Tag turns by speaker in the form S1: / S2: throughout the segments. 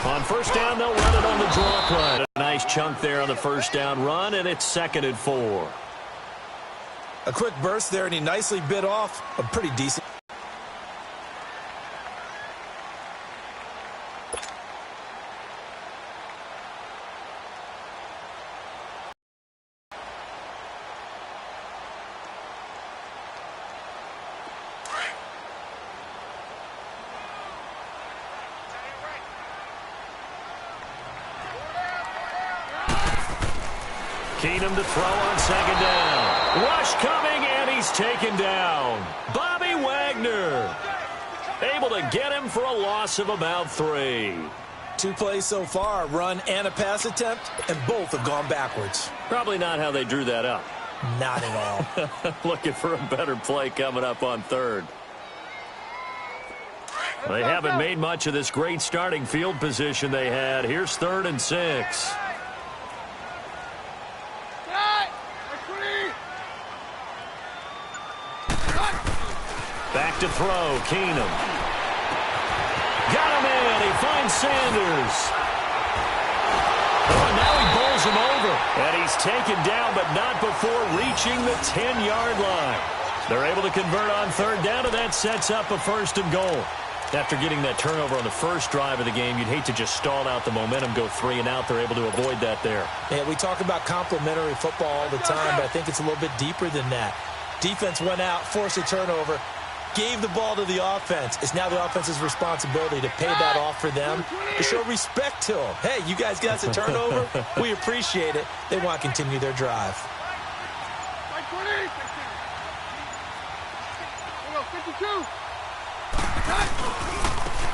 S1: On first down, they'll run it on the draw play. A nice chunk there on the first down run, and it's 2nd and 4.
S2: A quick burst there, and he nicely bit off a pretty decent.
S1: Keenum to throw on 2nd down. Rush coming, and he's taken down. Bobby Wagner able to get him for a loss of about 3.
S2: 2 plays so far, a run and a pass attempt, and both have gone backwards.
S1: Probably not how they drew that up.
S2: Not at all.
S1: Looking for a better play coming up on 3rd. They haven't made much of this great starting field position they had. Here's 3rd and 6. Back to throw, Keenum. Got him in. He finds Sanders. Oh, now he bowls him over. And he's taken down, but not before reaching the 10-yard line. They're able to convert on 3rd down, and that sets up a 1st and goal. After getting that turnover on the first drive of the game, you'd hate to just stall out the momentum, go 3 and out. They're able to avoid that there.
S2: Yeah, we talk about complementary football all the time, but I think it's a little bit deeper than that. Defense went out, forced a turnover, gave the ball to the offense. It's now the offense's responsibility to pay that off for them, to show respect to them. Hey, you guys got a turnover? We appreciate it. They want to continue their drive.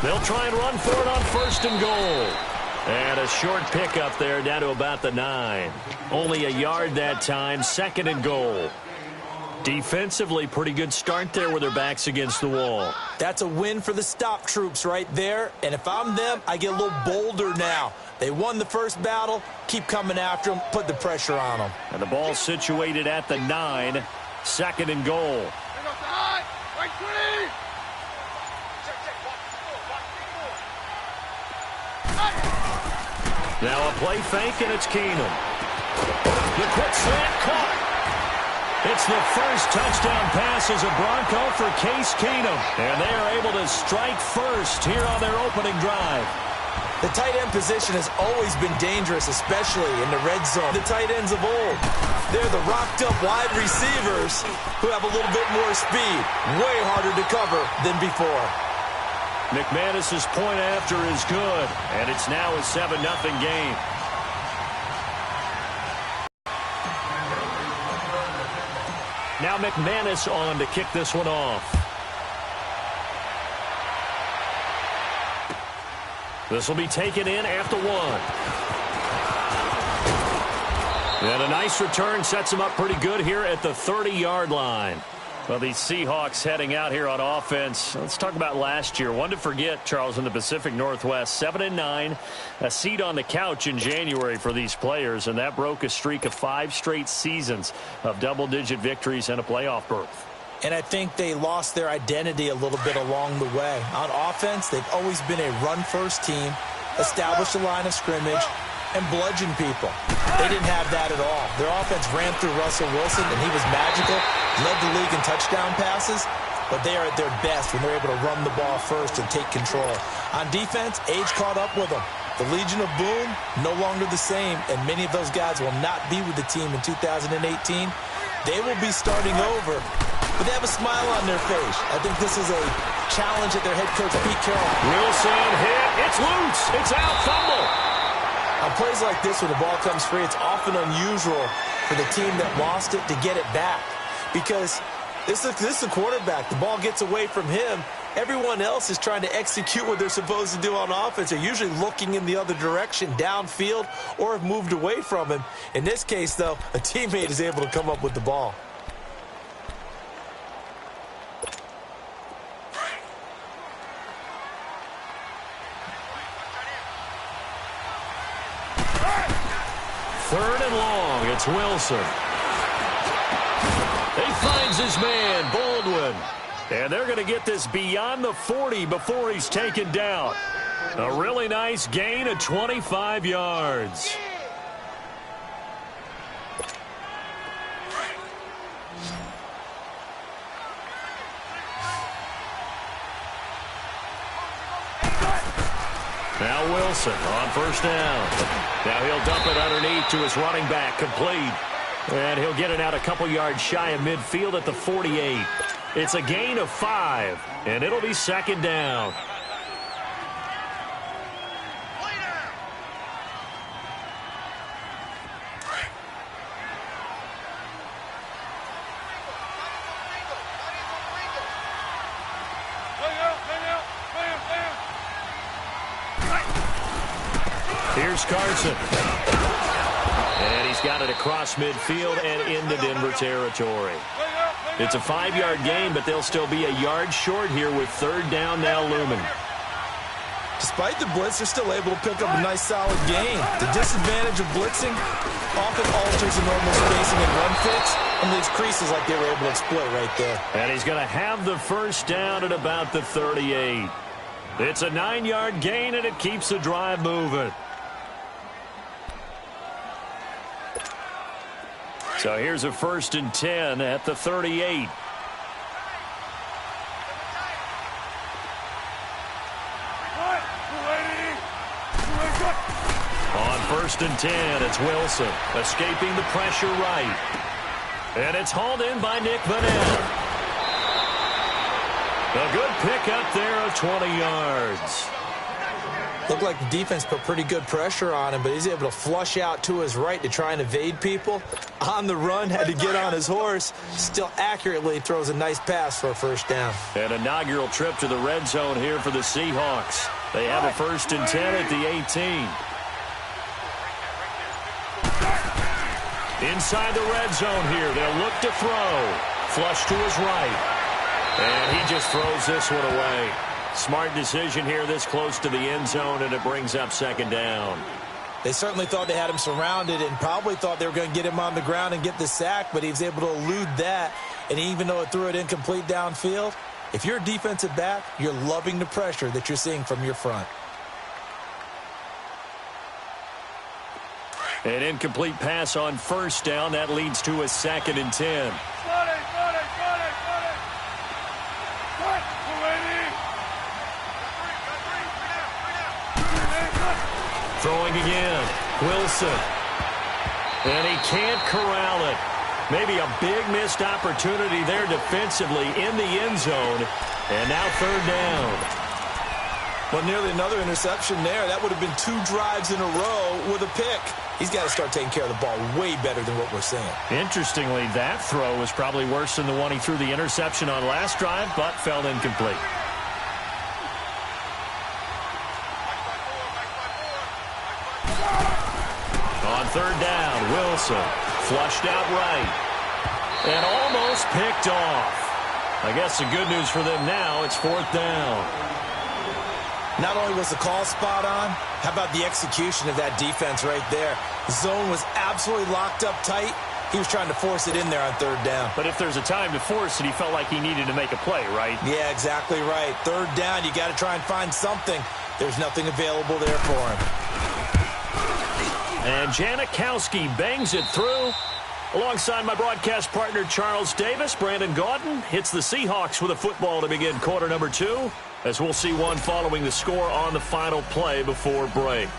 S1: They'll try and run for it on 1st and goal. And a short pickup there down to about the 9. Only a yard that time, 2nd and goal. Defensively, pretty good start there with their backs against the wall.
S2: That's a win for the stop troops right there. And if I'm them, I get a little bolder now. They won the first battle. Keep coming after them. Put the pressure on them.
S1: And the ball situated at the 9. 2nd and goal. Now a play fake, and it's Keenum. The quick slant caught. It's the first touchdown pass as a Bronco for Case Keenum. And they are able to strike first here on their opening drive.
S2: The tight end position has always been dangerous, especially in the red zone. The tight ends of old, they're the rocked-up wide receivers who have a little bit more speed. Way harder to cover than before.
S1: McManus's point after is good, and it's now a 7-0 game. Now McManus on to kick this one off. This will be taken in after 1. And a nice return sets him up pretty good here at the 30-yard line. Well, these Seahawks heading out here on offense. Let's talk about last year. One to forget, Charles, in the Pacific Northwest. 7-9, a seat on the couch in January for these players, and that broke a streak of 5 straight seasons of double-digit victories and a playoff berth.
S2: And I think they lost their identity a little bit along the way. On offense, they've always been a run-first team, establish a line of scrimmage, and bludgeon people. They didn't have that at all. Their offense ran through Russell Wilson, and he was magical, led the league in touchdown passes, but they are at their best when they're able to run the ball first and take control. On defense, age caught up with them. The Legion of Boom, no longer the same, and many of those guys will not be with the team in 2018. They will be starting over, but they have a smile on their face. I think this is a challenge that their head coach, Pete Carroll.
S1: Wilson hit. It's loose. It's out. Fumble.
S2: On plays like this, when the ball comes free, it's often unusual for the team that lost it to get it back. Because this is the quarterback. The ball gets away from him. Everyone else is trying to execute what they're supposed to do on offense. They're usually looking in the other direction, downfield, or have moved away from him. In this case, though, a teammate is able to come up with the ball.
S1: Third and long, it's Wilson. He finds his man, Baldwin. And they're going to get this beyond the 40 before he's taken down. A really nice gain of 25 yards. Now Wilson on first down. Now he'll dump it underneath to his running back, complete. And he'll get it out a couple yards shy of midfield at the 48. It's a gain of 5, and it'll be second down. Here's Carson. And he's got it across midfield and into Denver territory. It's a 5-yard gain, but they'll still be a yard short here with third down now looming.
S2: Despite the blitz, they're still able to pick up a nice solid gain. The disadvantage of blitzing often alters the normal spacing and run fits and leaves creases like they were able to exploit right there.
S1: And he's going to have the first down at about the 38. It's a 9-yard gain, and it keeps the drive moving. So here's a 1st and 10 at the 38. On 1st and 10, it's Wilson escaping the pressure right. And it's hauled in by Nick Vanette. A good pickup there of 20 yards.
S2: Looked like the defense put pretty good pressure on him, but he's able to flush out to his right to try and evade people. On the run, had to get on his horse. Still accurately throws a nice pass for a first down.
S1: An inaugural trip to the red zone here for the Seahawks. They have a 1st and 10 at the 18. Inside the red zone here, they'll look to throw. Flush to his right. And he just throws this one away. Smart decision here this close to the end zone, and it brings up second down.
S2: They certainly thought they had him surrounded and probably thought they were going to get him on the ground and get the sack, but he was able to elude that. And even though it threw it incomplete downfield, if you're a defensive back, you're loving the pressure that you're seeing from your front.
S1: An incomplete pass on first down. That leads to a 2nd and 10. Throwing again, Wilson. And he can't corral it. Maybe a big missed opportunity there defensively in the end zone. And now third down.
S2: Well, nearly another interception there. That would have been 2 drives in a row with a pick. He's got to start taking care of the ball way better than what we're seeing.
S1: Interestingly, that throw was probably worse than the one he threw the interception on last drive, but fell incomplete. On third down, Wilson flushed out right and almost picked off. I guess the good news for them now, it's 4th down.
S2: Not only was the call spot on, how about the execution of that defense right there? The zone was absolutely locked up tight. He was trying to force it in there on third down.
S1: But if there's a time to force it, he felt like he needed to make a play, right?
S2: Yeah, exactly right. Third down, you got to try and find something. There's nothing available there for him.
S1: And Janikowski bangs it through. Alongside my broadcast partner, Charles Davis, Brandon Gaudin hits the Seahawks with a football to begin quarter number 2, as we'll see one following the score on the final play before break.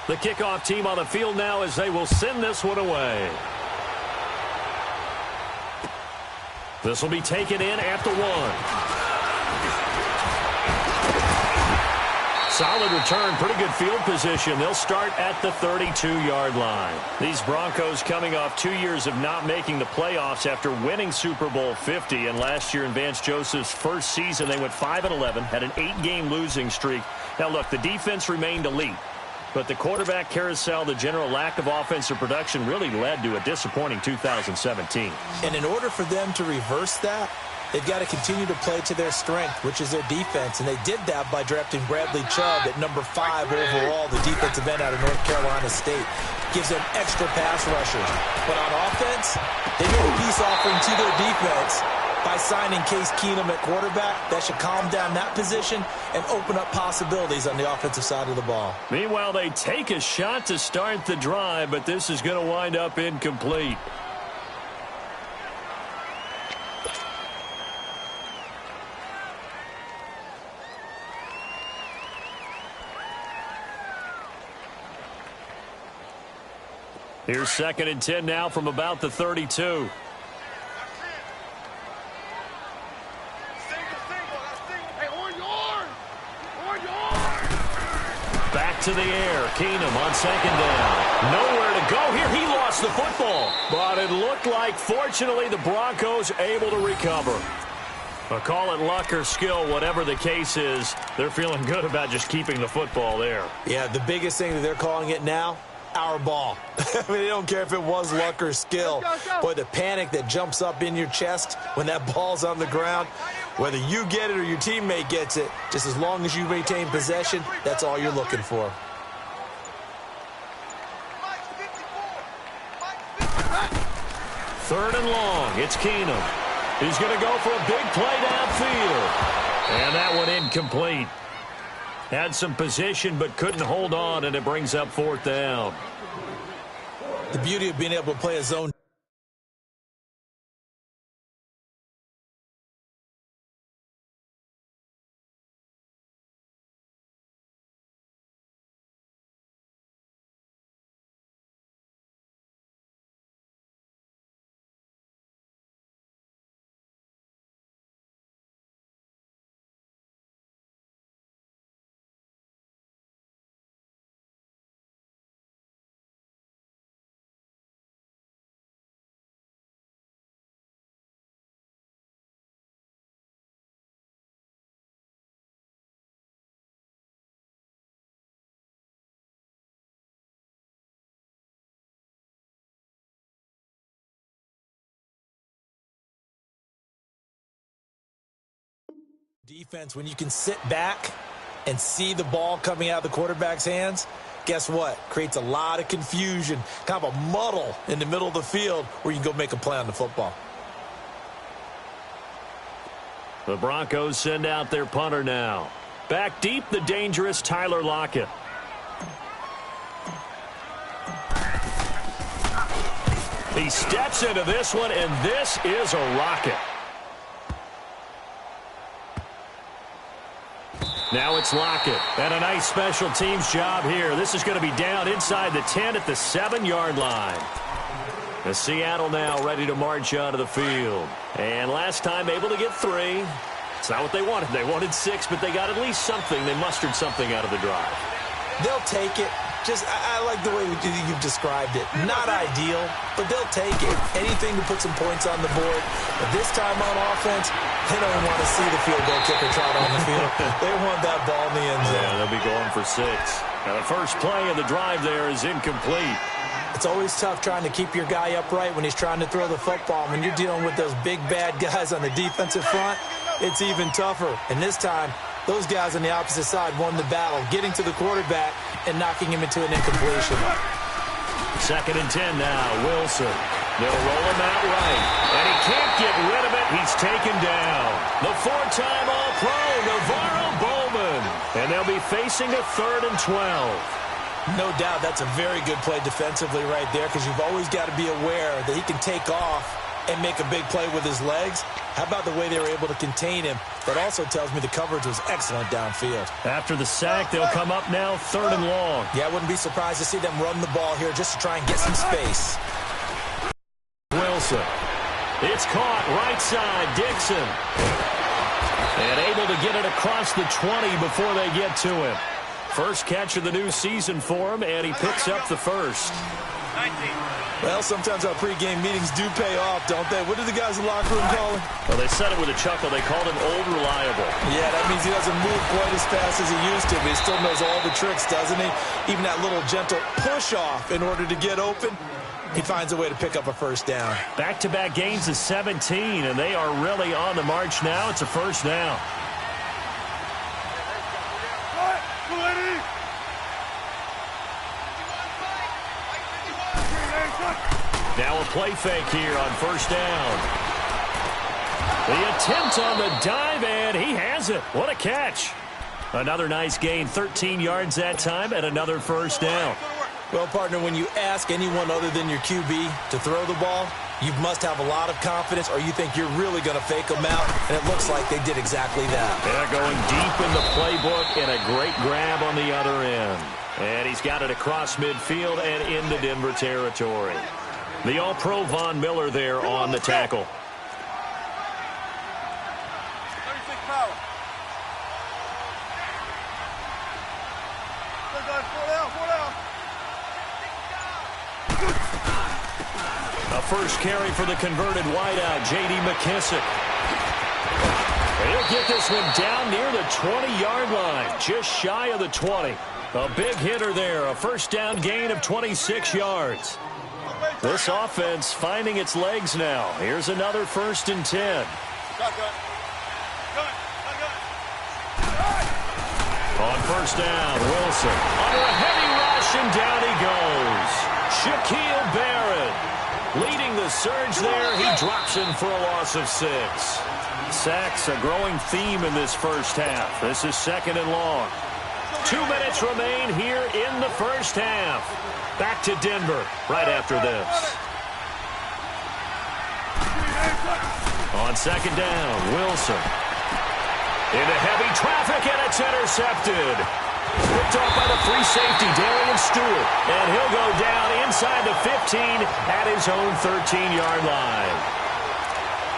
S1: The kickoff team on the field now as they will send this one away. This will be taken in at the 1. Solid return, pretty good field position. They'll start at the 32-yard line. These Broncos coming off 2 years of not making the playoffs after winning Super Bowl 50. And last year in Vance Joseph's first season, they went 5-11, had an 8-game losing streak. Now, look, the defense remained elite. But the quarterback carousel, the general lack of offensive production really led to a disappointing 2017.
S2: And in order for them to reverse that, they've got to continue to play to their strength, which is their defense. And they did that by drafting Bradley Chubb at number 5 overall, the defensive end out of North Carolina State. Gives them extra pass rushers. But on offense, they made a peace offering to their defense by signing Case Keenum at quarterback. That should calm down that position and open up possibilities on the offensive side of the ball.
S1: Meanwhile, they take a shot to start the drive, but this is going to wind up incomplete. Here's 2nd and 10 now from about the 32. Back to the air. Keenum on 2nd down. Nowhere to go here. He lost the football. But it looked like, fortunately, the Broncos able to recover. But call it luck or skill, whatever the case is, they're feeling good about just keeping the football there.
S2: Yeah, the biggest thing that they're calling it now, our ball. I mean, they don't care if it was luck or skill. Boy, the panic that jumps up in your chest when that ball's on the ground, whether you get it or your teammate gets it, just as long as you maintain possession, that's all you're looking for.
S1: Third and long. It's Keenum. He's going to go for a big play downfield. And that one incomplete. Had some position but couldn't hold on, and it brings up 4th down.
S2: The beauty of being able to play a zone. Defense, when you can sit back and see the ball coming out of the quarterback's hands, guess what? Creates a lot of confusion, kind of a muddle in the middle of the field where you can go make a play on the football.
S1: The Broncos send out their punter now. Back deep, the dangerous Tyler Lockett. He steps into this one, and this is a rocket. Now it's Lockett, and a nice special teams job here. This is going to be down inside the 10 at the 7-yard line. The Seattle now ready to march onto the field. And last time able to get 3. It's not what they wanted. They wanted 6, but they got at least something. They mustered something out of the drive.
S2: They'll take it. I like the way you've described it. Not ideal, but they'll take it. Anything to put some points on the board. But this time on offense, they don't want to see the field goal kicker trot on the field. They want that ball in the end zone.
S1: Yeah, they'll be going for 6. Now the first play of the drive there is incomplete.
S2: It's always tough trying to keep your guy upright when he's trying to throw the football. When you're dealing with those big, bad guys on the defensive front, it's even tougher. And this time, those guys on the opposite side won the battle, getting to the quarterback and knocking him into an incompletion.
S1: 2nd and 10 now. Wilson. They'll roll him out right. And he can't get rid of it. He's taken down. The 4-time All-Pro, Navarro Bowman. And they'll be facing a 3rd and 12.
S2: No doubt that's a very good play defensively right there, because you've always got to be aware that he can take off and make a big play with his legs. How about the way they were able to contain him? That also tells me the coverage was excellent downfield. After the sack, they'll come up now 3rd and long. Yeah, I wouldn't be surprised to see them run the ball here just to try and get some space.
S1: Wilson. It's caught right side. Dixon. And able to get it across the 20 before they get to him. First catch of the new season for him, and he picks up the first.
S3: 19.
S2: Well, sometimes our pregame meetings do pay off, don't they? What do the guys in the locker room call him?
S1: Well, they said it with a chuckle. They called him Old Reliable.
S2: Yeah, that means he doesn't move quite as fast as he used to, but he still knows all the tricks, doesn't he? Even that little gentle push-off in order to get open, he finds a way to pick up a first down.
S1: Back-to-back gains of 17, and they are really on the march now. It's a first down. Now a play fake here on first down. The attempt on the dive, and he has it. What a catch. Another nice gain, 13 yards that time, and another first down.
S2: Well, partner, when you ask anyone other than your QB to throw the ball, you must have a lot of confidence, or you think you're really going to fake them out, and it looks like they did exactly that.
S1: They're going deep in the playbook, and a great grab on the other end. And he's got it across midfield and into Denver territory. The All-Pro Von Miller there on the tackle.
S3: 36 power.
S1: A first carry for the converted wideout, J.D. McKissick. He'll get this one down near the 20-yard line, just shy of the 20. A big hitter there, a first down gain of 26 yards. This offense finding its legs now. Here's another 1st and 10. On first down, Wilson under a heavy rush, and down he goes. Shaquille Barrett leading the surge there. He drops in for a loss of 6. Sacks, a growing theme in this first half. This is 2nd and long. 2 minutes remain here in the first half. Back to Denver right after this. On 2nd down, Wilson. Into heavy traffic, and it's intercepted. Picked off by the free safety, Darian Stewart. And he'll go down inside the 15 at his own 13-yard line.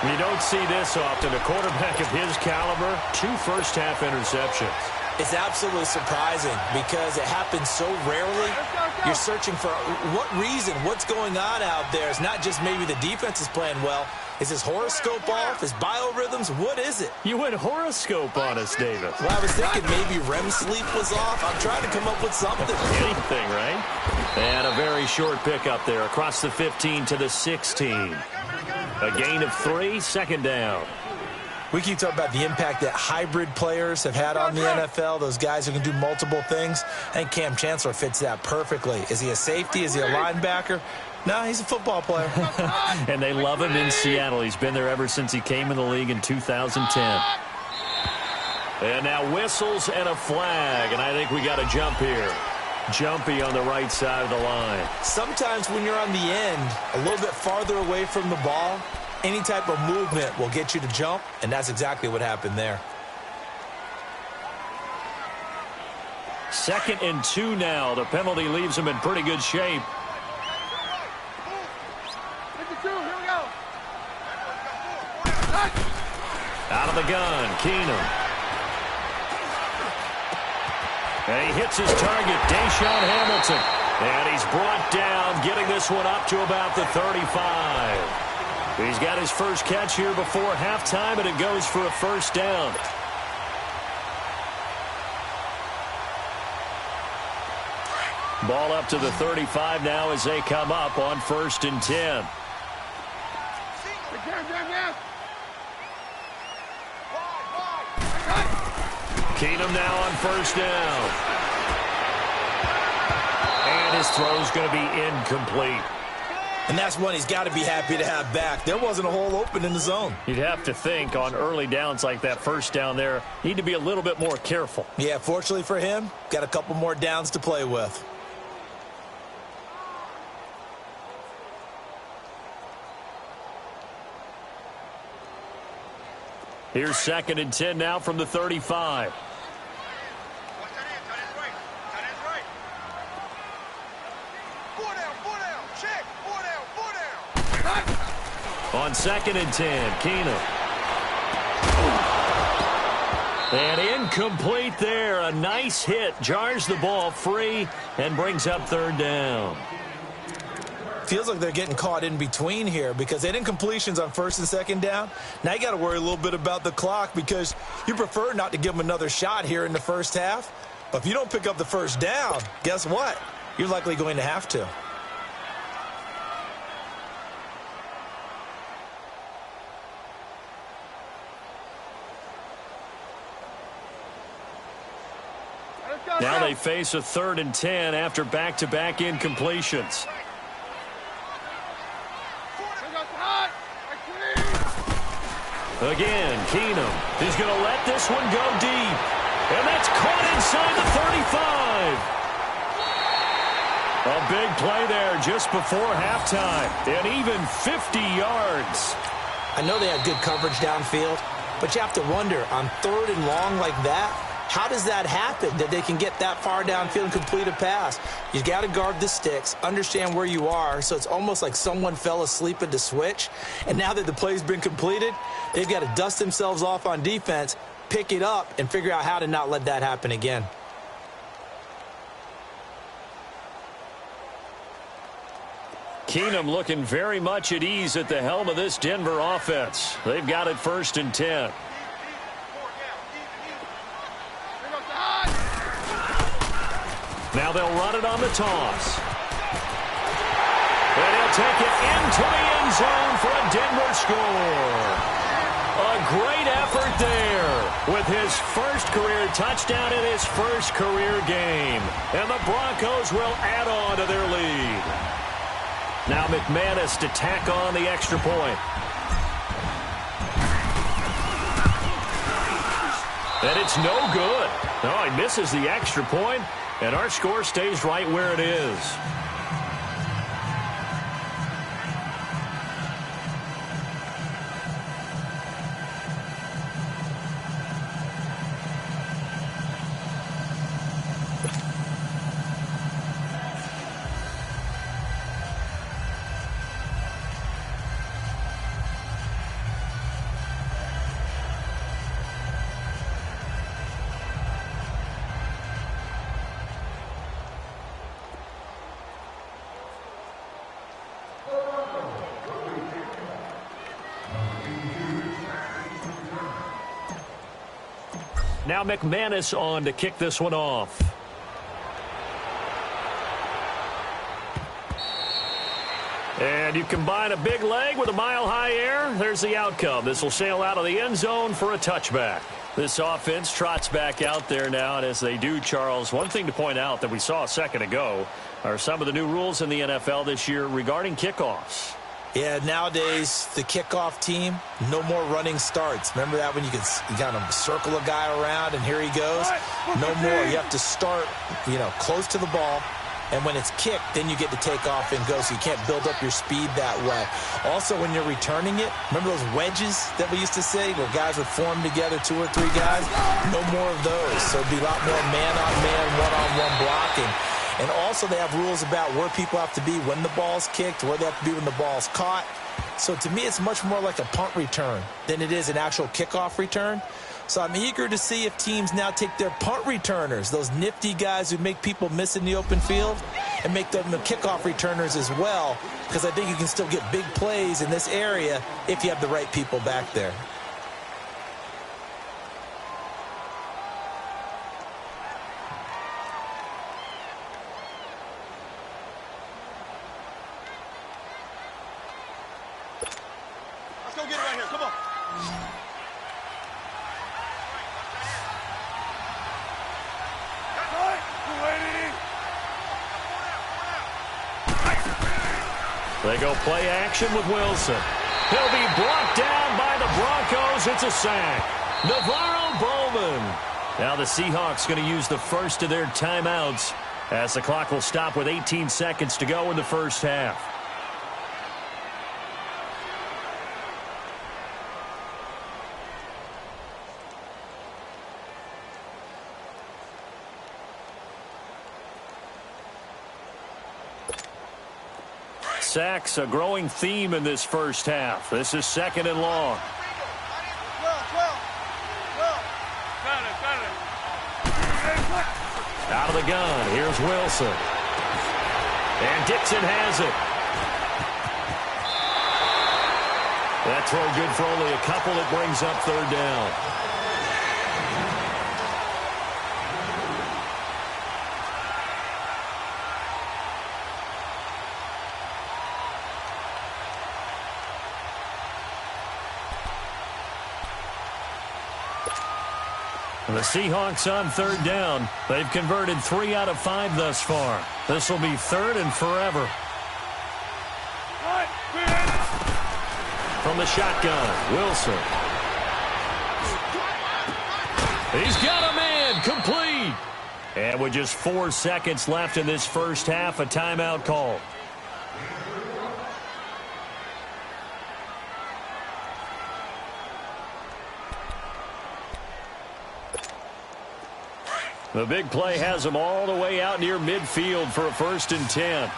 S1: You don't see this often. A quarterback of his caliber, 2 first-half interceptions.
S2: It's absolutely surprising because it happens so rarely. You're searching for what reason, what's going on out there. It's not just maybe the defense is playing well. Is his horoscope off? His biorhythms? What is it?
S1: You went horoscope on us, David.
S2: Well, I was thinking maybe REM sleep was off. I'm trying to come up with something.
S1: Anything, right? And a very short pickup there across the 15 to the 16. A gain of 3, 2nd down.
S2: We keep talking about the impact that hybrid players have had on the NFL, those guys who can do multiple things. I think Cam Chancellor fits that perfectly. Is he a safety? Is he a linebacker? No, he's a football player.
S1: And they love him in Seattle. He's been there ever since he came in the league in 2010. And now whistles and a flag, and I think we got a jump here. Jumpy on the right side of the line.
S2: Sometimes when you're on the end, a little bit farther away from the ball, any type of movement will get you to jump, and that's exactly what happened there.
S1: 2nd and 2 now. The penalty leaves him in pretty good shape. Out of the gun, Keenum. And he hits his target, Deshaun Hamilton. And he's brought down, getting this one up to about the 35. He's got his first catch here before halftime, and it goes for a first down. Ball up to the 35 now as they come up on 1st and 10. Keenum now on first down. And his throw's going to be incomplete.
S2: And that's one he's got to be happy to have back. There wasn't a hole open in the zone.
S1: You'd have to think on early downs like that first down there, need to be a little bit more careful.
S2: Yeah, fortunately for him, got a couple more downs to play with.
S1: Here's 2nd and 10 now from the 35. On 2nd and 10, Keenum. And incomplete there. A nice hit. Jars the ball free and brings up third down.
S2: Feels like they're getting caught in between here because they did incompletions on first and second down. Now you got to worry a little bit about the clock because you prefer not to give them another shot here in the first half. But if you don't pick up the first down, guess what? You're likely going to have to.
S1: Now they face a 3rd and 10 after back-to-back incompletions. Again, Keenum. He's going to let this one go deep. And that's caught inside the 35. A big play there just before halftime. And even 50 yards.
S2: I know they had good coverage downfield, but you have to wonder, on 3rd and long like that, how does that happen, that they can get that far downfield and complete a pass? You got to guard the sticks, understand where you are, so it's almost like someone fell asleep at the switch, and now that the play's been completed, they've got to dust themselves off on defense, pick it up, and figure out how to not let that happen again.
S1: Keenum looking very much at ease at the helm of this Denver offense. They've got it 1st and 10. Now they'll run it on the toss. And he'll take it into the end zone for a Denver score. A great effort there with his first career touchdown in his first career game. And the Broncos will add on to their lead. Now McManus to tack on the extra point. And it's no good. No, he misses the extra point. And our score stays right where it is. Now McManus on to kick this one off. And you combine a big leg with a mile-high air, there's the outcome. This will sail out of the end zone for a touchback. This offense trots back out there now, and as they do, Charles, one thing to point out that we saw a second ago are some of the new rules in the NFL this year regarding kickoffs.
S2: Yeah, nowadays, the kickoff team, no more running starts. Remember that when you kind of circle a guy around and here he goes? No more. You have to start, close to the ball. And when it's kicked, then you get to take off and go, so you can't build up your speed that way. Also, when you're returning it, remember those wedges that we used to say where guys would form together, 2 or 3 guys? No more of those. So it'd be a lot more man-on-man, one-on-one blocking. And also they have rules about where people have to be when the ball's kicked, where they have to be when the ball's caught. So to me, it's much more like a punt return than it is an actual kickoff return. So I'm eager to see if teams now take their punt returners, those nifty guys who make people miss in the open field, and make them the kickoff returners as well, because I think you can still get big plays in this area if you have the right people back there.
S1: They go play action with Wilson. He'll be brought down by the Broncos. It's a sack. Navarro Bowman. Now the Seahawks going to use the first of their timeouts as the clock will stop with 18 seconds to go in the first half. Sacks, a growing theme in this first half. This is 2nd and long. Out of the gun, here's Wilson. And Dixon has it. That throw good for only a couple. That brings up third down. And the Seahawks on third down. They've converted 3 out of 5 thus far. This will be third and forever. From the shotgun, Wilson. He's got a man, complete. And with just 4 seconds left in this first half, a timeout call. The big play has them all the way out near midfield for a 1st and 10.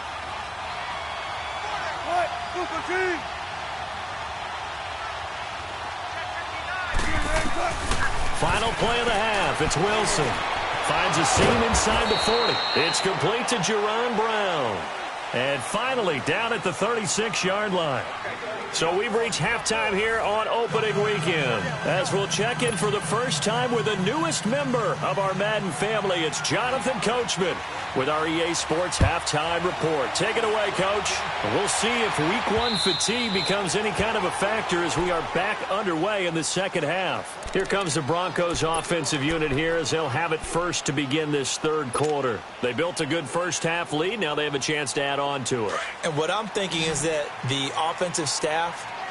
S1: Final play of the half. It's Wilson. Finds a seam inside the 40. It's complete to Jerron Brown. And finally down at the 36-yard line. So we've reached halftime here on opening weekend. As we'll check in for the first time with the newest member of our Madden family, it's Jonathan Coachman with our EA Sports Halftime Report. Take it away, Coach. We'll see if Week 1 fatigue becomes any kind of a factor as we are back underway in the second half. Here comes the Broncos offensive unit here as they'll have it first to begin this third quarter. They built a good first half lead. Now they have a chance to add on to it.
S2: And what I'm thinking is that the offensive staff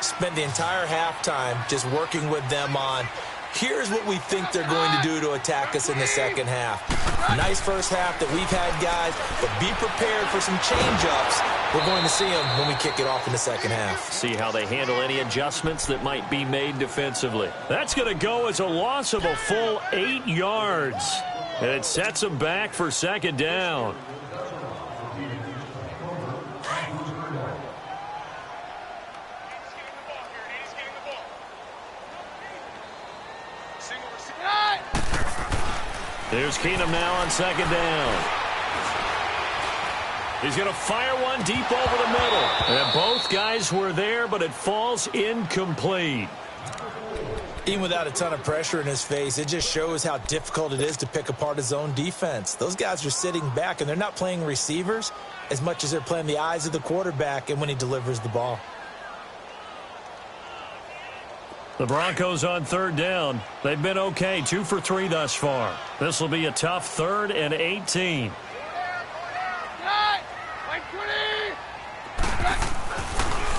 S2: spent the entire halftime just working with them on, here's what we think they're going to do to attack us in the second half. Nice first half that we've had, guys, but be prepared for some change-ups. We're going to see them when we kick it off in the second half.
S1: See how they handle any adjustments that might be made defensively. That's going to go as a loss of a full 8 yards. And it sets them back for second down. There's Keenum now on second down. He's going to fire one deep over the middle. And both guys were there, but it falls incomplete.
S2: Even without a ton of pressure in his face, it just shows how difficult it is to pick apart his own defense. Those guys are sitting back, and they're not playing receivers as much as they're playing the eyes of the quarterback and when he delivers the ball.
S1: The Broncos on third down. They've been okay, 2 for 3 thus far. This will be a tough 3rd and 18.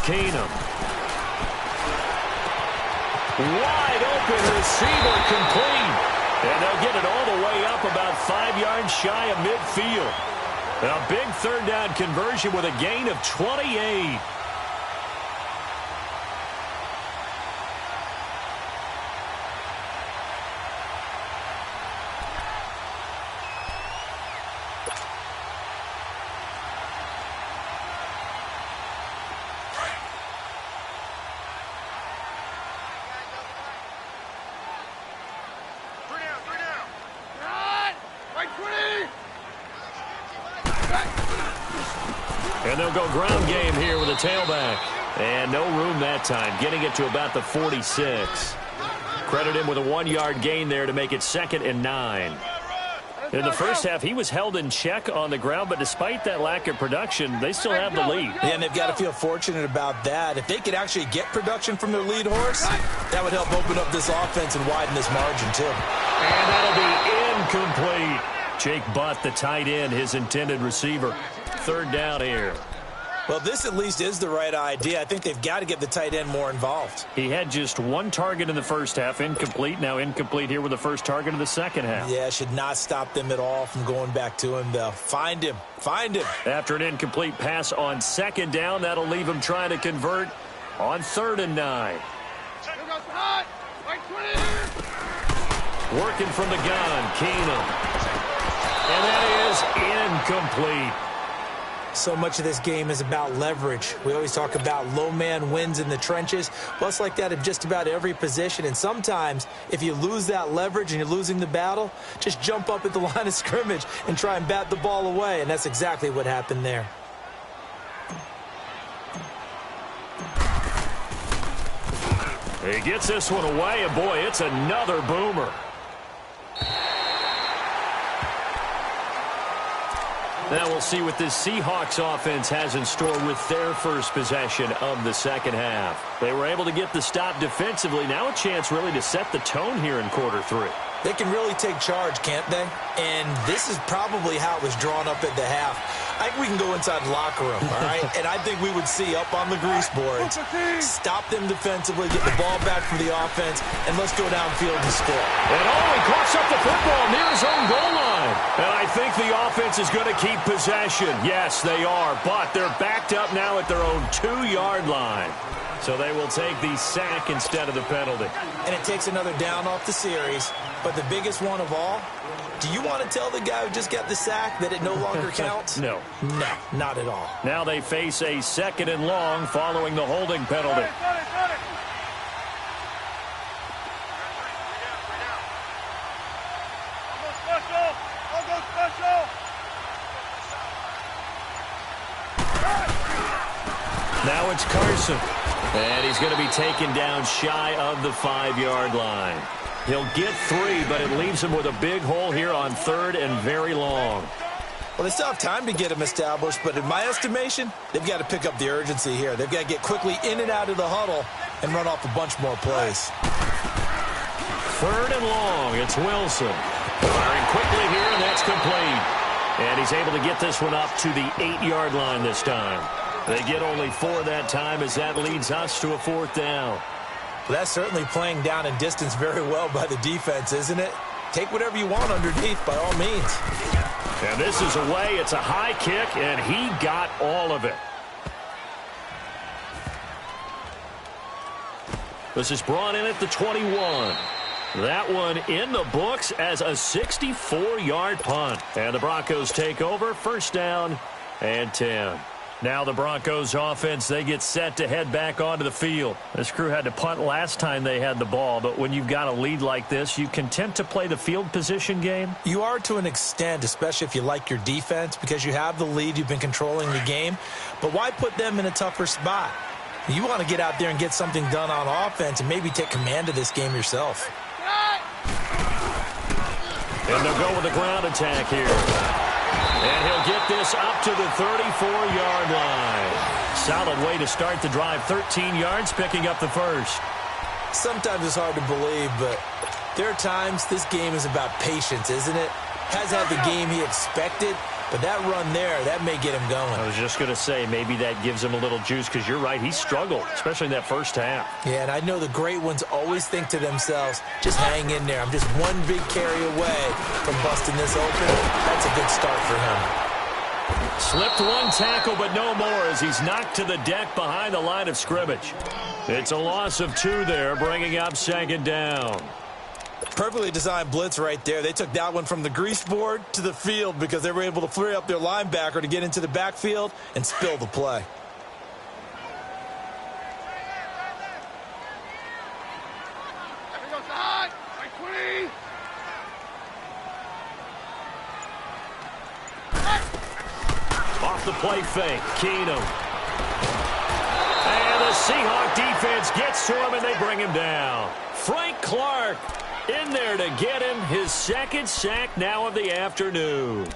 S1: Keenum. Wide open receiver, complete. And they'll get it all the way up about 5 yards shy of midfield. A big third down conversion with a gain of 28. And they'll go ground game here with a tailback. And no room that time, getting it to about the 46. Credit him with a 1-yard gain there to make it 2nd and 9. In the first half, he was held in check on the ground, but despite that lack of production, they still have the lead.
S2: Yeah, and they've got to feel fortunate about that. If they could actually get production from their lead horse, that would help open up this offense and widen this margin, too.
S1: And that'll be incomplete. Jake Butt, the tight end, his intended receiver. Third down here.
S2: Well, this at least is the right idea. I think they've got to get the tight end more involved.
S1: He had just 1 target in the first half, incomplete. Now incomplete here with the first target of the second half.
S2: Yeah, should not stop them at all from going back to him, though. Find him. Find him.
S1: After an incomplete pass on second down, that'll leave him trying to convert on 3rd and 9. Working from the gun, Keenum. And that is incomplete.
S2: So much of this game is about leverage. We always talk about low man wins in the trenches. Well, it's like that in just about every position. And sometimes, if you lose that leverage and you're losing the battle, just jump up at the line of scrimmage and try and bat the ball away. And that's exactly what happened there.
S1: He gets this one away, and boy, it's another boomer. Now we'll see what this Seahawks offense has in store with their first possession of the second half. They were able to get the stop defensively. Now a chance really to set the tone here in quarter three.
S2: They can really take charge, can't they? And this is probably how it was drawn up at the half. I think we can go inside the locker room, all right? And I think we would see up on the grease boards, stop them defensively, get the ball back from the offense, and let's go downfield and score.
S1: And he coughs up the football near his own goal line. And I think the offense is going to keep possession. Yes, they are, but they're backed up now at their own 2-yard line. So they will take the sack instead of the penalty.
S2: And it takes another down off the series. But the biggest one of all, do you want to tell the guy who just got the sack that it no longer counts?
S1: No.
S2: No, not at all.
S1: Now they face a 2nd and long following the holding penalty. Now it's Carson. And he's going to be taken down shy of the 5-yard line. He'll get 3, but it leaves him with a big hole here on 3rd and very long.
S2: Well, they still have time to get him established, but in my estimation, they've got to pick up the urgency here. They've got to get quickly in and out of the huddle and run off a bunch more plays.
S1: 3rd and long. It's Wilson. Firing quickly here, and that's complete. And he's able to get this one up to the 8-yard line this time. They get only 4 that time as that leads us to a 4th down.
S2: Well, that's certainly playing down and distance very well by the defense, isn't it? Take whatever you want underneath by all means.
S1: And this is away. It's a high kick, and he got all of it. This is brought in at the 21. That one in the books as a 64-yard punt. And the Broncos take over, 1st down and 10. Now the Broncos offense, they get set to head back onto the field. This crew had to punt last time they had the ball, but when you've got a lead like this, you content to play the field position game?
S2: You are to an extent, especially if you like your defense, because you have the lead, you've been controlling the game. But why put them in a tougher spot? You want to get out there and get something done on offense and maybe take command of this game yourself.
S1: And they'll go with the ground attack here. And he'll get this up to the 34-yard line. Solid way to start the drive. 13 yards, picking up the 1st.
S2: Sometimes it's hard to believe, but there are times this game is about patience, isn't it? Has had the game he expected, but that run there, that may get him going.
S1: I was just going to say, maybe that gives him a little juice, because you're right, he struggled, especially in that 1st half.
S2: Yeah, and I know the great ones always think to themselves, just hang in there. I'm just one big carry away from busting this open. That's a good start for him.
S1: Slipped one tackle, but no more as he's knocked to the deck behind the line of scrimmage. It's a loss of 2 there, bringing up 2nd down.
S2: Perfectly designed blitz right there. They took that one from the grease board to the field because they were able to free up their linebacker to get into the backfield and spill the play.
S1: Off the play fake, Keenum. And the Seahawk defense gets to him and they bring him down. Frank Clark in there to get him his 2nd sack now of the afternoon.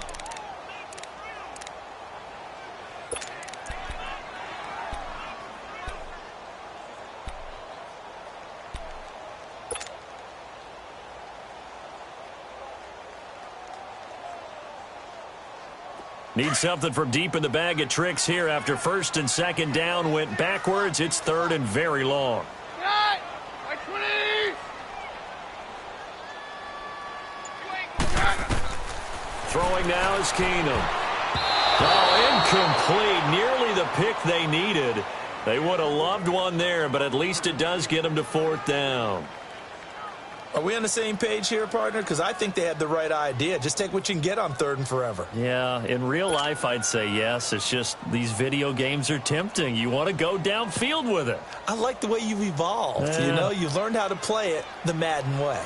S1: Need something from deep in the bag of tricks here after 1st and 2nd down went backwards. It's 3rd and very long. Throwing now is Keenum. Oh, incomplete. Nearly the pick they needed. They would have loved one there, but at least it does get them to 4th down.
S2: Are we on the same page here, partner? Because I think they had the right idea. Just take what you can get on 3rd and forever.
S1: Yeah, in real life, I'd say yes. It's just these video games are tempting. You want to go downfield with it.
S2: I like the way you've evolved.
S1: Yeah.
S2: You know, you've learned how to play it the Madden way.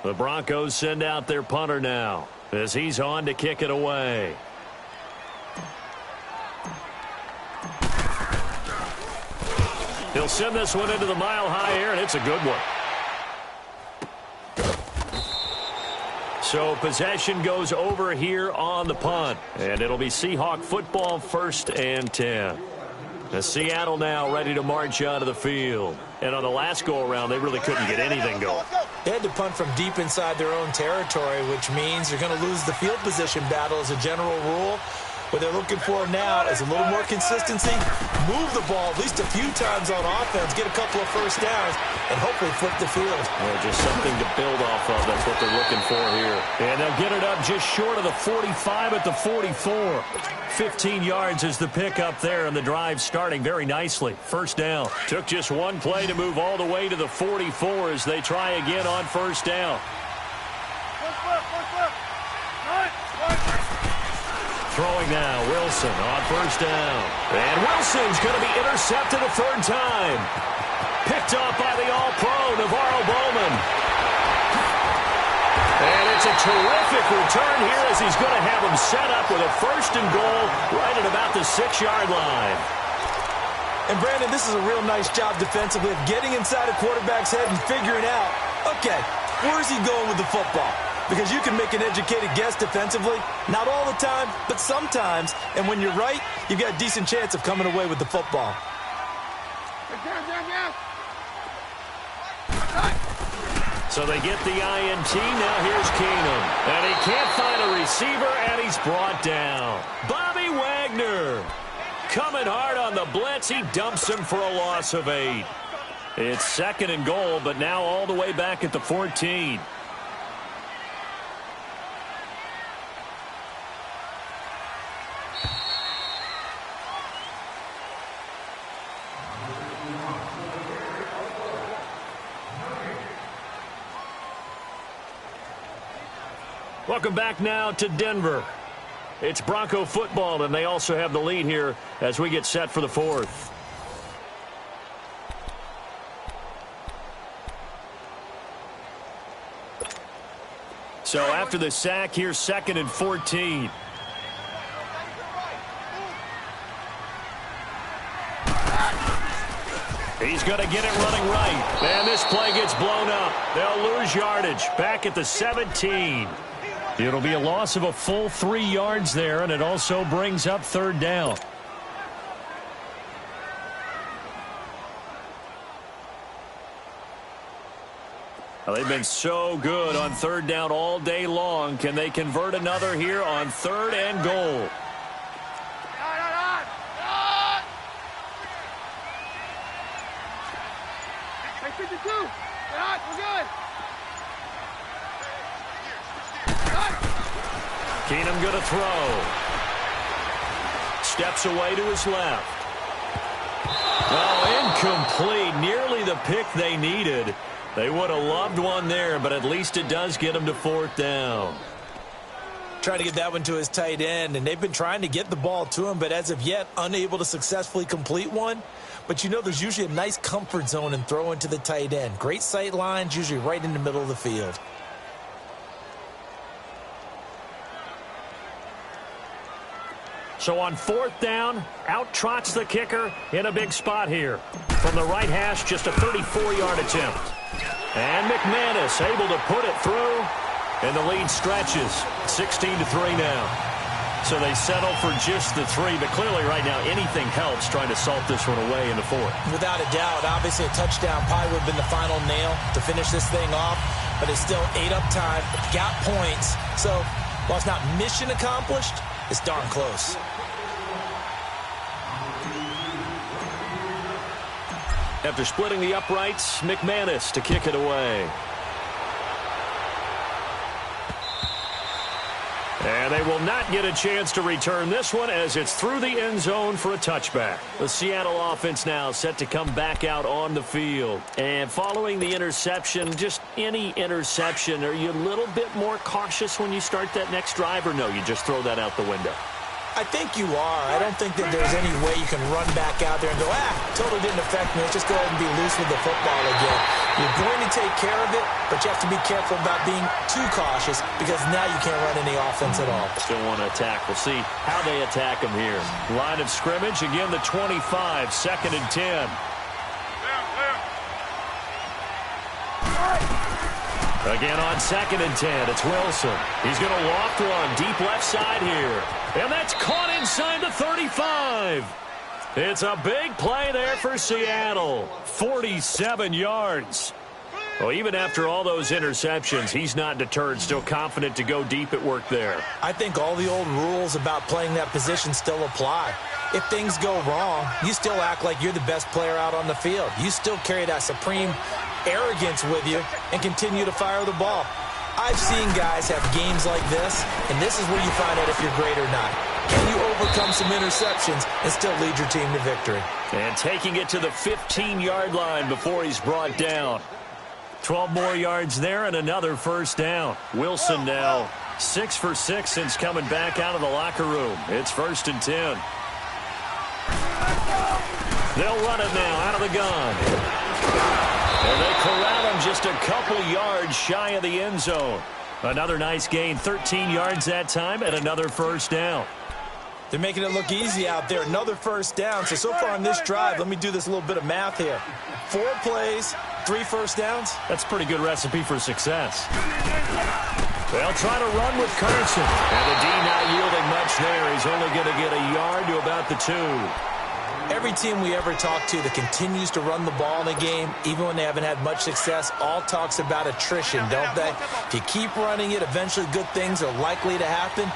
S1: The Broncos send out their punter now as he's on to kick it away. He'll send this one into the mile-high air, and it's a good one. So possession goes over here on the punt, and it'll be Seahawk football 1st and 10. As Seattle now ready to march out of the field. And on the last go-around, they really couldn't get anything going.
S2: They had to punt from deep inside their own territory, which means you're going to lose the field position battle as a general rule. What they're looking for now is a little more consistency, move the ball at least a few times on offense, get a couple of first downs, and hopefully flip the field.
S1: Yeah, just something to build off of. That's what they're looking for here. And they'll get it up just short of the 45 at the 44. 15 yards is the pickup there, and the drive starting very nicely. First down. Took just one play to move all the way to the 44 as they try again on first down. Throwing now, Wilson on first down. And Wilson's going to be intercepted a 3rd time. Picked off by the All-Pro, Navarro Bowman. And it's a terrific return here as he's going to have him set up with a 1st and goal right at about the 6-yard line.
S2: And, Brandon, this is a real nice job defensively of getting inside a quarterback's head and figuring out, okay, where's he going with the football? Because you can make an educated guess defensively. Not all the time, but sometimes. And when you're right, you've got a decent chance of coming away with the football.
S1: So they get the INT. Now here's Keenum. And he can't find a receiver, and he's brought down. Bobby Wagner coming hard on the blitz. He dumps him for a loss of 8. It's 2nd and goal, but now all the way back at the 14. Welcome back now to Denver. It's Bronco football, and they also have the lead here as we get set for the 4th. So after the sack, here's 2nd and 14. He's going to get it running right. And this play gets blown up. They'll lose yardage back at the 17. It'll be a loss of a full 3 yards there, and it also brings up 3rd down. Well, they've been so good on 3rd down all day long. Can they convert another here on 3rd and goal? Keenum going to throw. Steps away to his left. Oh, incomplete. Nearly the pick they needed. They would have loved one there, but at least it does get them to 4th down.
S2: Trying to get that one to his tight end, and they've been trying to get the ball to him, but as of yet, unable to successfully complete one. But you know there's usually a nice comfort zone in throwing to the tight end. Great sight lines, usually right in the middle of the field.
S1: So on 4th down, out trots the kicker in a big spot here. From the right hash, just a 34-yard attempt. And McManus able to put it through, and the lead stretches 16-3 now. So they settle for just the 3, but clearly right now anything helps trying to salt this one away in the 4th.
S2: Without a doubt, obviously a touchdown probably would have been the final nail to finish this thing off, but it's still 8 up time, got points. So while it's not mission accomplished, it's darn close.
S1: After splitting the uprights, McManus to kick it away. And they will not get a chance to return this one as it's through the end zone for a touchback. The Seattle offense now set to come back out on the field. And following the interception, just any interception, are you a little bit more cautious when you start that next drive, or no, you just throw that out the window?
S2: I think you are. I don't think that there's any way you can run back out there and go, totally didn't affect me. Let's just go ahead and be loose with the football again. You're going to take care of it, but you have to be careful about being too cautious because now you can't run any offense at all.
S1: Still want to attack. We'll see how they attack them here. Line of scrimmage, again the 25, 2nd and 10. Again on 2nd and 10, it's Wilson. He's going to loft one deep left side here. And that's caught inside the 35. It's a big play there for Seattle. 47 yards. Well, even after all those interceptions, he's not deterred, still confident to go deep at work there.
S2: I think all the old rules about playing that position still apply. If things go wrong, you still act like you're the best player out on the field. You still carry that supreme arrogance with you and continue to fire the ball. I've seen guys have games like this, and this is where you find out if you're great or not. Can you overcome some interceptions and still lead your team to victory?
S1: And taking it to the 15-yard line before he's brought down. 12 more yards there and another first down. Wilson now 6 for 6 since coming back out of the locker room. It's 1st and 10. They'll run it now out of the gun. And they corral him just a couple yards shy of the end zone. Another nice gain, 13 yards that time, and another first down.
S2: They're making it look easy out there. Another first down. So far on this drive, let me do this little bit of math here. 4 plays, 3 first downs.
S1: That's a pretty good recipe for success. They'll try to run with Carson. And the D not yielding much there. He's only going to get a yard to about the 2.
S2: Every team we ever talk to that continues to run the ball in a game, even when they haven't had much success, all talks about attrition, don't they? If you keep running it, eventually good things are likely to happen.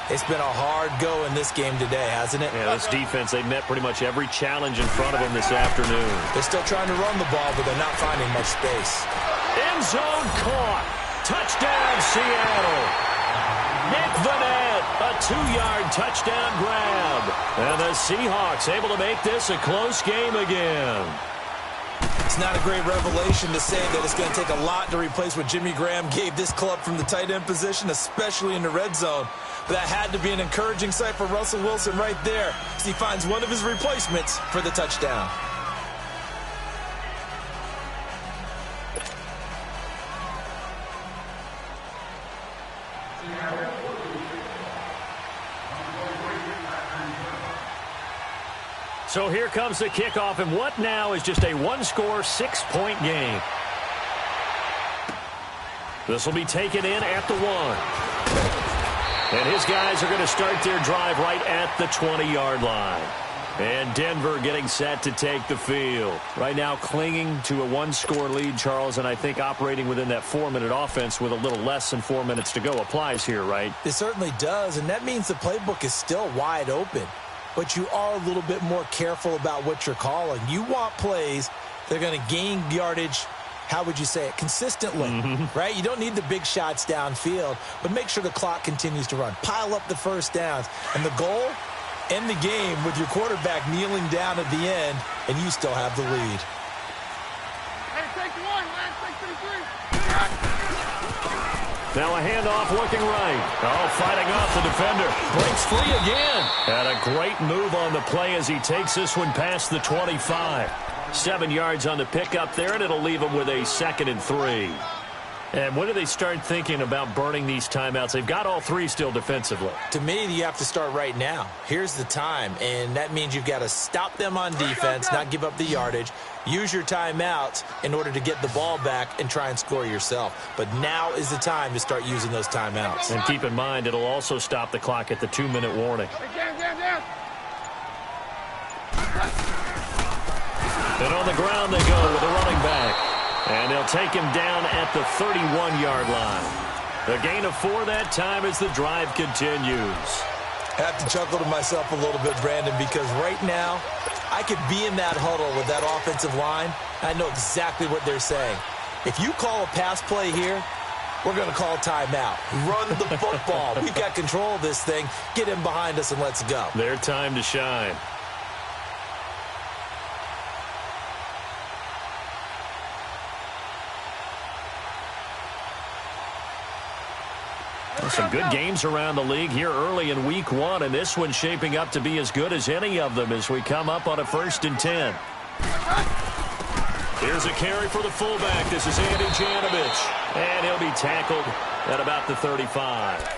S2: It's been a hard go in this game today, hasn't it?
S1: Yeah, this defense, they met pretty much every challenge in front of them this afternoon.
S2: They're still trying to run the ball, but they're not finding much space.
S1: End zone caught. Touchdown, Seattle. Nick Vanette, a 2-yard touchdown grab. And the Seahawks able to make this a close game again.
S2: It's not a great revelation to say that it's going to take a lot to replace what Jimmy Graham gave this club from the tight end position, especially in the red zone. But that had to be an encouraging sight for Russell Wilson right there as he finds one of his replacements for the touchdown.
S1: So here comes the kickoff, and what now is just a one-score, 6-point game. This will be taken in at the 1. And his guys are going to start their drive right at the 20-yard line. And Denver getting set to take the field. Right now clinging to a one-score lead, Charles, and I think operating within that 4-minute offense with a little less than 4 minutes to go applies here, right?
S2: It certainly does, and that means the playbook is still wide open. But you are a little bit more careful about what you're calling. You want plays that are going to gain yardage, how would you say it, consistently, right? You don't need the big shots downfield, but make sure the clock continues to run. Pile up the first downs. And the goal, end the game with your quarterback kneeling down at the end, and you still have the lead.
S3: Hey, take 1, man. Take 3.
S1: Now a handoff looking right. Oh, fighting off the defender. Breaks free again. And a great move on the play as he takes this one past the 25. 7 yards on the pickup there, and it'll leave him with a 2nd and 3. And when do they start thinking about burning these timeouts? They've got all 3 still defensively.
S2: To me, you have to start right now. Here's the time, and that means you've got to stop them on defense, not give up the yardage. Use your timeouts in order to get the ball back and try and score yourself. But now is the time to start using those timeouts.
S1: And keep in mind, it'll also stop the clock at the 2-minute warning.
S3: Down.
S1: And on the ground they go with a running back. And they'll take him down at the 31-yard line. A gain of 4 that time as the drive continues.
S2: I have to chuckle to myself a little bit, Brandon, because right now I could be in that huddle with that offensive line. I know exactly what they're saying. If you call a pass play here, we're going to call timeout. Run the football. We've got control of this thing. Get him behind us and let's go.
S1: Their time to shine. Some good games around the league here early in week 1, and this one's shaping up to be as good as any of them as we come up on a 1st and 10. Here's a carry for the fullback. This is Andy Janovich, and he'll be tackled at about the 35.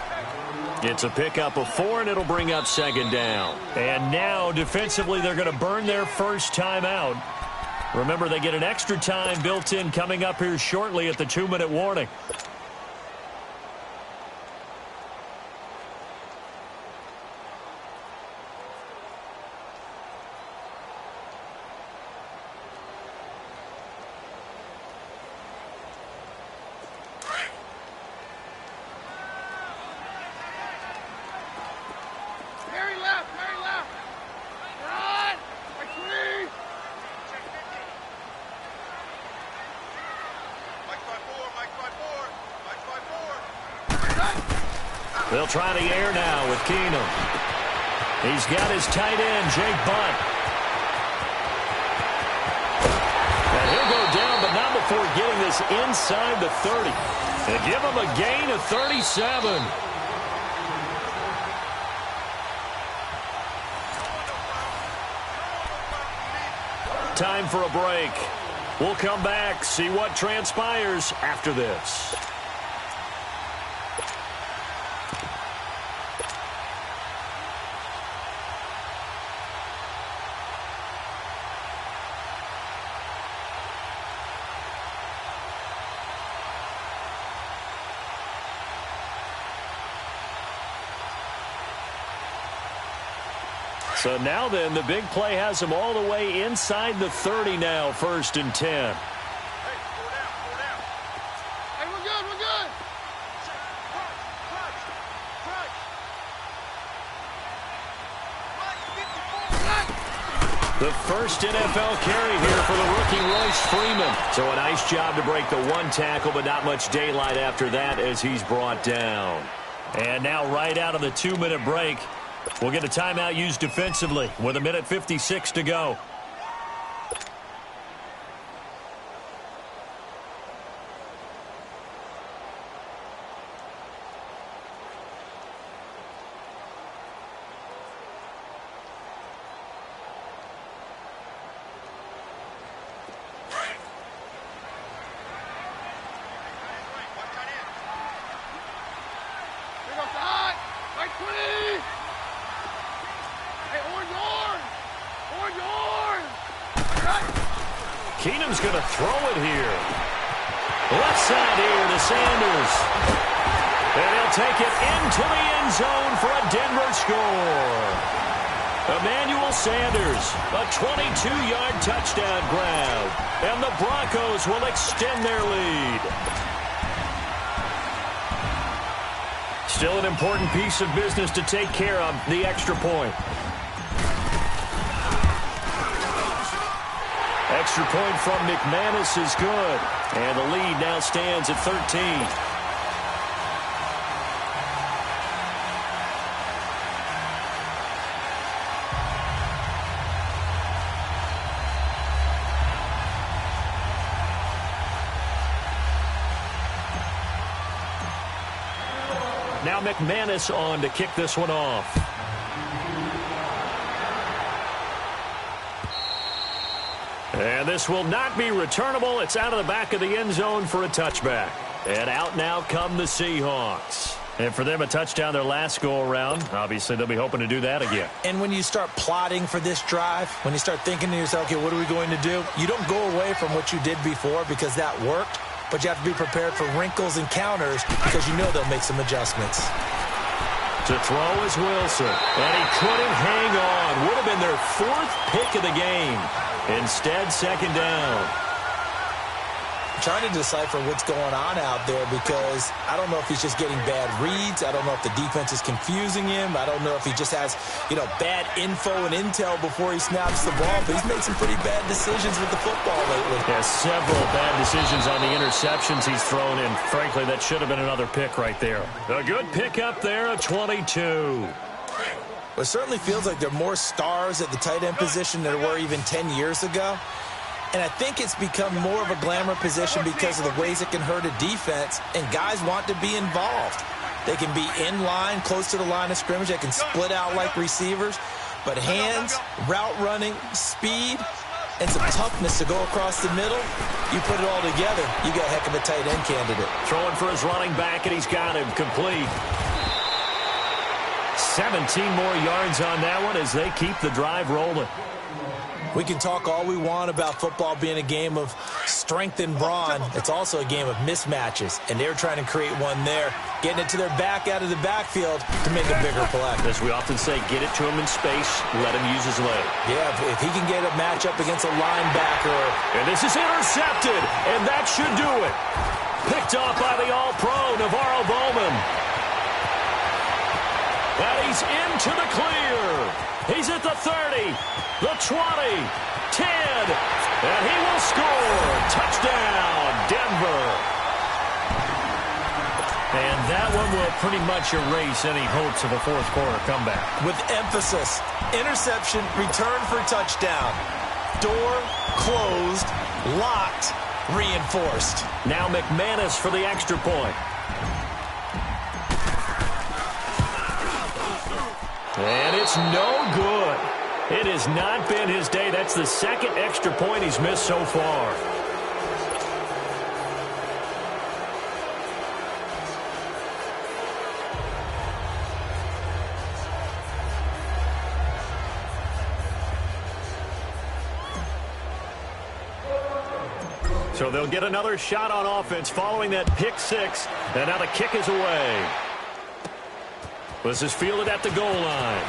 S1: It's a pickup of 4, and it'll bring up 2nd down. And now, defensively, they're going to burn their first time out. Remember, they get an extra time built in coming up here shortly at the 2-minute warning. They'll try the air now with Keenum. He's got his tight end, Jake Butt. And he'll go down, but not before getting this inside the 30. And give him a gain of 37. Time for a break. We'll come back, see what transpires after this. So now then, the big play has them all the way inside the 30 now, 1st and 10.
S3: Hey, we're good, we're good.
S1: The first NFL carry here for the rookie Royce Freeman. So a nice job to break the 1 tackle, but not much daylight after that as he's brought down. And now right out of the 2-minute break, we'll get a timeout used defensively with 1:56 to go. Keenum's going to throw it here. Left side here to Sanders. And he'll take it into the end zone for a Denver score. Emmanuel Sanders, a 22-yard touchdown grab. And the Broncos will extend their lead. Still an important piece of business to take care of, the extra point. Extra point from McManus is good. And the lead now stands at 13. Now McManus on to kick this one off. And this will not be returnable. It's out of the back of the end zone for a touchback. And out now come the Seahawks. And for them, a touchdown their last go-around. Obviously, they'll be hoping to do that again.
S2: And when you start plotting for this drive, when you start thinking to yourself, okay, what are we going to do? You don't go away from what you did before because that worked. But you have to be prepared for wrinkles and counters because you know they'll make some adjustments.
S1: To throw is Wilson. And he couldn't hang on. Would have been their 4th pick of the game. Instead, 2nd down.
S2: trying to decipher what's going on out there because I don't know if he's just getting bad reads. I don't know if the defense is confusing him. I don't know if he just has, bad info and intel before he snaps the ball. But he's made some pretty bad decisions with the football lately.
S1: Yeah, several bad decisions on the interceptions he's thrown in. Frankly, that should have been another pick right there. A good pick up there, a 22.
S2: It certainly feels like there are more stars at the tight end position than there were even 10 years ago. And I think it's become more of a glamour position because of the ways it can hurt a defense, and guys want to be involved. They can be in line, close to the line of scrimmage. They can split out like receivers. But hands, route running, speed, and some toughness to go across the middle, you put it all together, you got a heck of a tight end candidate.
S1: Throwing for his running back, and he's got him complete. 17 more yards on that one as they keep the drive rolling.
S2: We can talk all we want about football being a game of strength and brawn. It's also a game of mismatches, and they're trying to create one there, getting it to their back out of the backfield to make a bigger play.
S1: As we often say, get it to him in space, let him use his leg.
S2: Yeah, if he can get a matchup against a linebacker.
S1: And this is intercepted, and that should do it. Picked off by the all-pro, Navarro Bowman. And he's into the clear. He's at the 30, the 20, 10, and he will score. Touchdown, Denver. And that one will pretty much erase any hopes of a fourth quarter comeback.
S2: With emphasis, interception, return for touchdown. Door closed, locked, reinforced.
S1: Now McManus for the extra point. And it's no good. It has not been his day. That's the second extra point he's missed so far. So they'll get another shot on offense following that pick six. And now the kick is away. This is fielded at the goal line.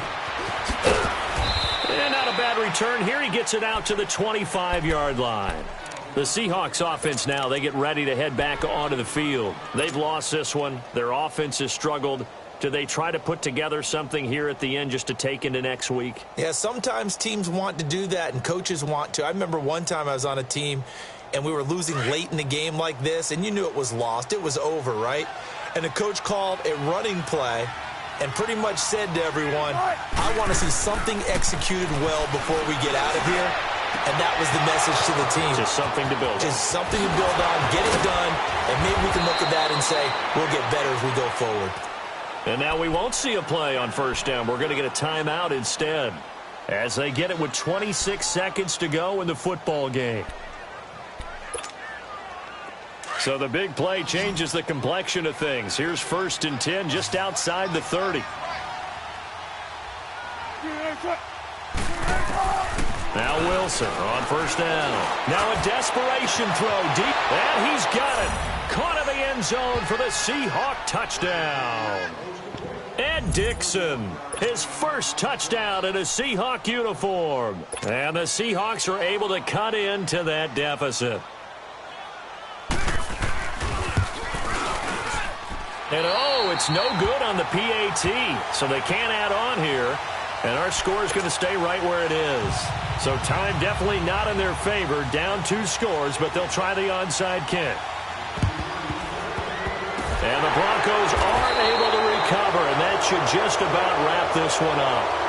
S1: And not a bad return here. He gets it out to the 25-yard line. The Seahawks offense now, they get ready to head back onto the field. They've lost this one. Their offense has struggled. Do they try to put together something here at the end just to take into next week?
S2: Yeah, sometimes teams want to do that and coaches want to. I remember one time I was on a team and we were losing late in the game like this, and you knew it was lost. It was over, right? And the coach called a running play and pretty much said to everyone, I want to see something executed well before we get out of here. And that was the message to the team.
S1: Just something to build on.
S2: Just something to build on, get it done, and maybe we can look at that and say, we'll get better as we go forward.
S1: And now we won't see a play on first down. We're going to get a timeout instead as they get it with 26 seconds to go in the football game. So the big play changes the complexion of things. Here's 1st and 10 just outside the 30. Now Wilson on first down. Now a desperation throw deep. And he's got it. Caught in the end zone for the Seahawk touchdown. Ed Dixon, his first touchdown in a Seahawk uniform. And the Seahawks are able to cut into that deficit. And it's no good on the PAT, so they can't add on here. And our score is going to stay right where it is. So time definitely not in their favor. Down 2 scores, but they'll try the onside kick. And the Broncos aren't able to recover, and that should just about wrap this one up.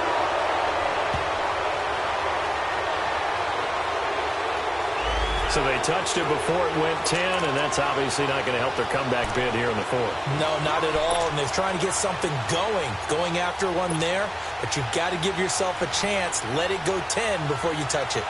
S1: So they touched it before it went 10, and that's obviously not going to help their comeback bid here in the 4th.
S2: No, not at all, and they're trying to get something going after one there, but you've got to give yourself a chance. Let it go 10 before you touch it.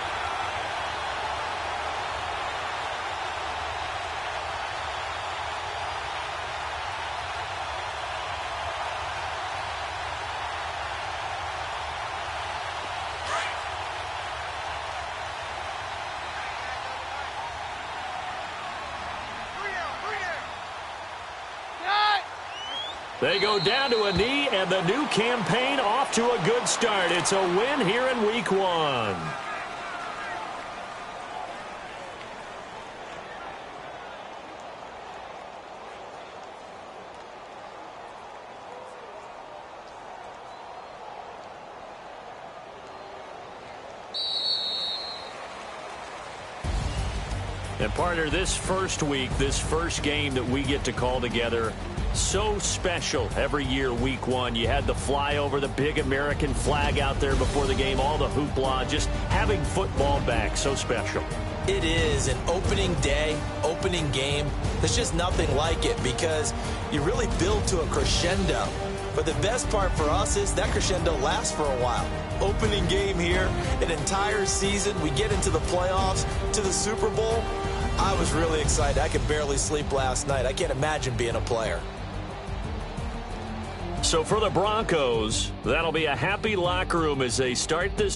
S1: They go down to a knee, and the new campaign off to a good start. It's a win here in Week 1. And partner, this first week, this first game that we get to call together, so special every year, week one. You had the flyover, the big American flag out there before the game, all the hoopla, just having football back, so special.
S2: It is an opening day, opening game. There's just nothing like it because you really build to a crescendo. But the best part for us is that crescendo lasts for a while. Opening game here, an entire season. We get into the playoffs, to the Super Bowl. I was really excited. I could barely sleep last night. I can't imagine being a player.
S1: So for the Broncos, that'll be a happy locker room as they start this